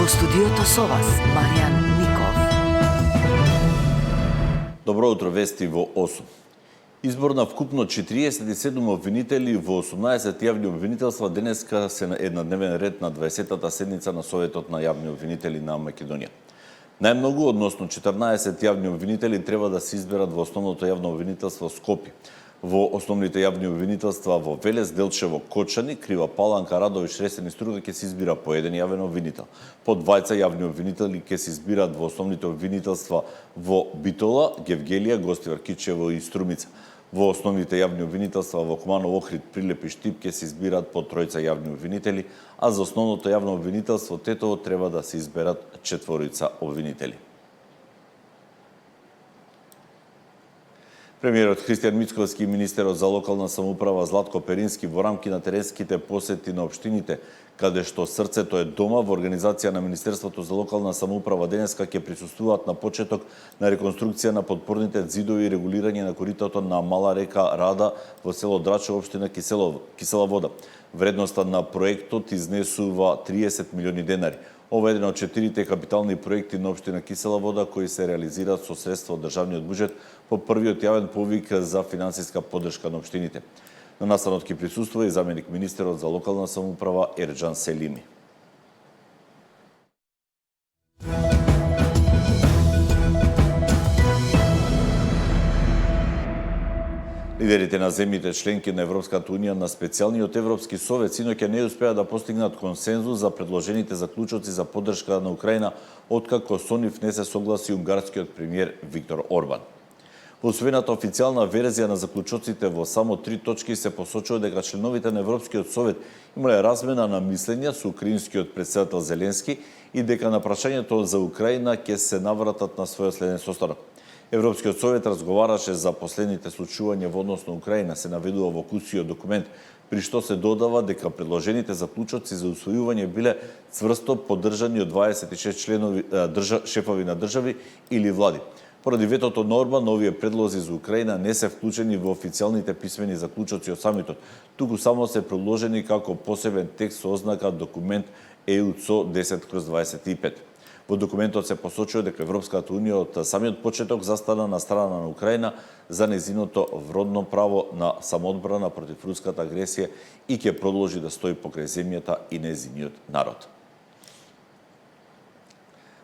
Во студиото со вас, Маријан Ников. Добро утро, вести во 8. Избор на вкупно 47 обвинители во 18 јавни обвинителства денеска се на дневен ред на 20-та седница на Советот на јавни обвинители на Македонија. Најмногу, односно 14 јавни обвинители треба да се изберат во основното јавно обвинителство Скопје. Во основните јавни обвинителства во Велес, Делчево, Кочани, Крива Паланка, Радовиш, Ресен и Струга ќе се избира по еден јавен обвинител. По двајца јавни обвинители ќе се избират во основните обвинителства во Битола, Гевгелија, Гостивар, Кичево и Струмица. Во основните јавни обвинителства во Куманово, Охрид, Прилеп и Штип ќе се избират по тројца јавни обвинители, а за основното јавно обвинителство Тетово треба да се изберат 4 обвинители. Премиерот Христијан Мицковски и министерот за локална самоуправа Златко Перински во рамки на теренските посети на општините, каде што срцето е дома, во организација на Министерството за локална самоуправа денеска ќе присуствуваат на почеток на реконструкција на подпорните ѕидови и регулирање на коритото на мала река Рада во село Драчево, општина Кисела Вода. Вредноста на проектот изнесува 30 милиони денари. Ова е еден од 4 капитални проекти на општина Кисела Вода кои се реализираат со средства од државниот буџет по првиот јавен повик за финансиска поддршка на општините. На настанот ќе присуствува и заменик министерот за локална самоуправа Ерџан Селими. Лидерите на земјите членки на Европската унија на специјалниот Европски совет синоќа не успеа да постигнат консензус за предложените заклучоци за поддршка на Украина, откако со нив не се согласи унгарскиот премиер Виктор Орбан. Во усвоената официјална верзија на заклучоците во само 3 точки се посочува дека членовите на Европскиот совет имале размена на мислења со украинскиот претседател Зеленски и дека на прашањето за Украина ќе се навратат на својот следен состанок. Европскиот совет разговараше за последните случувања во однос на Украина, се наведува во кусиот документ, при што се додава дека предложените заклучоци за усвојување биле цврсто поддржани од 26 шефови на држави или влади. Поради ветото на Орбан, овие предлози за Украина не се вклучени во официјалните писмени заклучоци од самитот, туку само се предложени како посебен текст со ознака документ ЕУЦО 10/25. Во документот се посочува дека Европската унија од самиот почеток застана на страна на Украина за нејзиното вродно право на самоодбрана против руската агресија и ќе продолжи да стои покрај земјата и нејзиниот народ.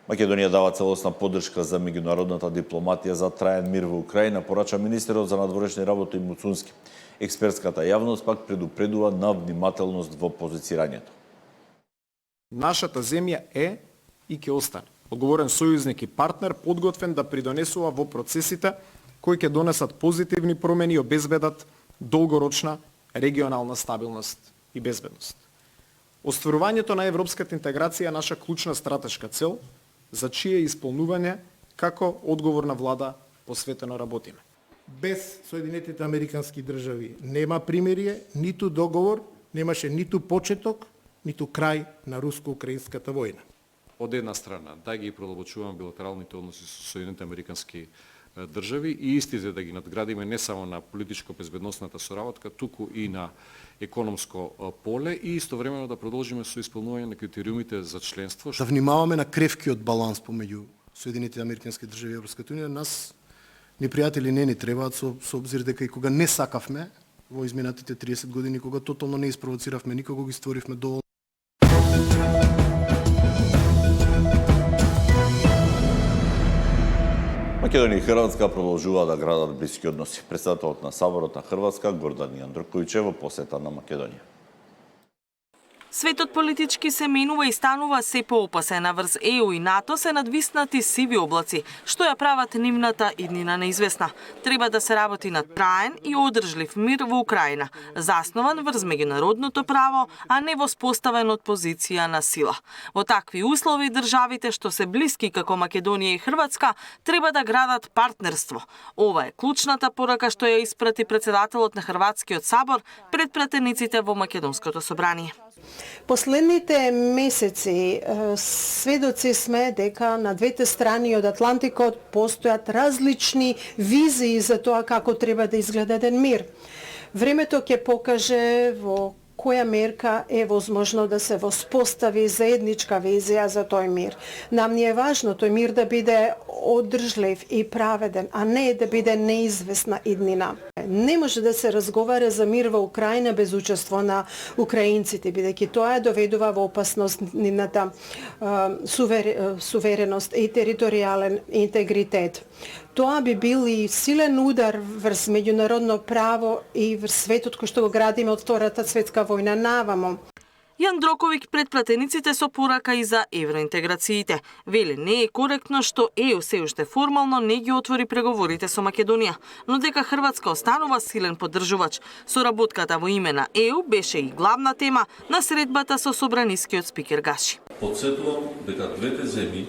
Македонија дава целосна поддршка за меѓународната дипломатија за траен мир во Украина, порача министерот за надворешни работи Муцунски. Експертската јавност пак предупредува на внимателност во позицирањето. Нашата земја е и ќе остане одговорен сојузник и партнер, подготвен да придонесува во процесите кои ќе донесат позитивни промени и обезбедат долгорочна регионална стабилност и безбедност. Остварувањето на европската интеграција е наша клучна стратешка цел, за чие исполнување како одговорна влада посветено работиме. Без Соединетите Американски држави нема примирие, ниту договор, немаше ниту почеток, ниту крај на руско-украинската војна. Од една страна да ги продолбочуваме билатералните односи со Соединените Американски држави и истите да ги надградиме не само на политичко-безбедносната соработка, туку и на економско поле и истовремено да продолжиме со исполнување на критериумите за членство. Да внимаваме на кревкиот баланс помеѓу Соединетите Американски држави и Европската унија. Нас непријатели не ни требаат со обзир дека и кога не сакавме во изминатите 30 години, кога тотално не испровоциравме никого, ги створивме доволно. Македонија и Хрватска продолжуваат да градат блиски односи. Претседателот на Саборот на Хрватска Гордан Јандроковиќ во посета на Македонија. Светот политички се менува и станува се поопасена, врз ЕУ и НАТО се надвиснати сиви облаци, што ја прават нивната иднина неизвестна. Треба да се работи на траен и одржлив мир во Украина, заснован врз меѓународното право, а не воспоставен од позиција на сила. Во такви услови државите што се блиски како Македонија и Хрватска треба да градат партнерство. Ова е клучната порака што ја испрати претседателот на Хрватскиот сабор пред пратениците во Македонското собрание. Последните месеци сведоци сме дека на двете страни од Атлантикот постојат различни визии за тоа како треба да изгледа еден мир. Времето ќе покаже во која мерка е возможно да се воспостави заедничка визија за тој мир. Нам ни е важно тој мир да биде одржлив и праведен, а не да биде неизвестна иднина. Не може да се разговара за мир во Украина без учество на украинците, бидејќи тоа доведува во опасност нивната сувереност и територијален интегритет. Тоа би бил и силен удар врз меѓународно право и врз светот кој што го градиме од Втората светска војна навамо. Јан Дроковик пред пратениците со порака и за евроинтеграциите. Вели не е коректно што ЕУ се уште формално не ги отвори преговорите со Македонија, но дека Хрватска останува силен поддржувач. Соработката во име на ЕУ беше и главна тема на средбата со собранискиот спикер Гаши. Потсетувам дека двете земји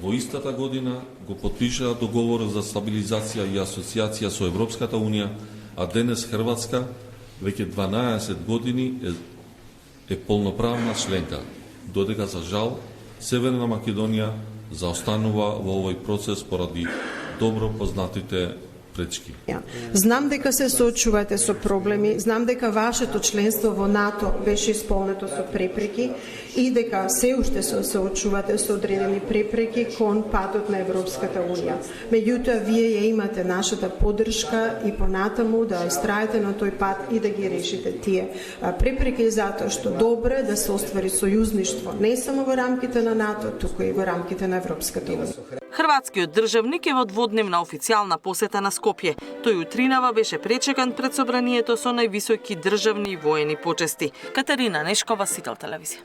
во истата година го потпишаа договор за стабилизација и асоциација со Европската Унија, а денес Хрватска веќе 12 години е полноправна членка, додека за жал Северна Македонија заостанува во овој процес поради добро познатите пречки. Знам дека се соочувате со проблеми, знам дека вашето членство во НАТО беше исполнето со препреки и дека се уште се соочувате со одредени препреки кон патот на Европската Унија. Меѓутоа, вие ја имате нашата поддршка и понатаму да истраете на тој пат и да ги решите тие препреки, затоа што добро е да се оствари сојузништво не само во рамките на НАТО, туку и во рамките на Европската Унија. Хрватскиот државник е во дводневна официјална посета на Скопје. Тој утринава беше пречекан пред собранието со највисоки државни и воени почести. Катерина Нешкова, Сител телевизија.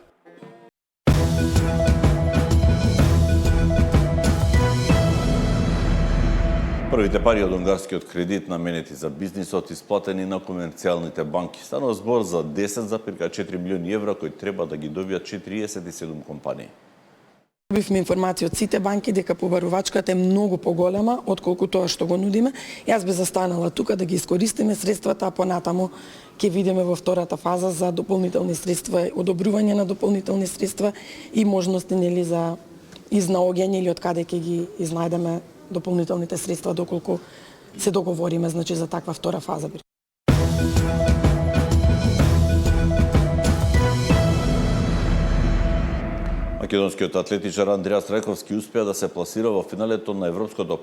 Првите пари од унгарскиот кредит наменети за бизнисот исплатени на комерцијалните банки. Станува збор за 10,4 милиони евра кои треба да ги добијат 47 компании. Добивме информација од сите банки дека побарувачката е многу поголема отколку тоа што го нудиме. Јас би застанала тука да ги искористиме средствата, а понатаму ќе видиме во втората фаза за дополнителни средства, одобрување на дополнителни средства и можности нели за изнаоѓање или од каде ќе ги изнајдеме дополнителните средства доколку се договориме за таква втора фаза. Македонскиот атлетичар Андреа Страјковски успеа да се пласира во финалето на Европското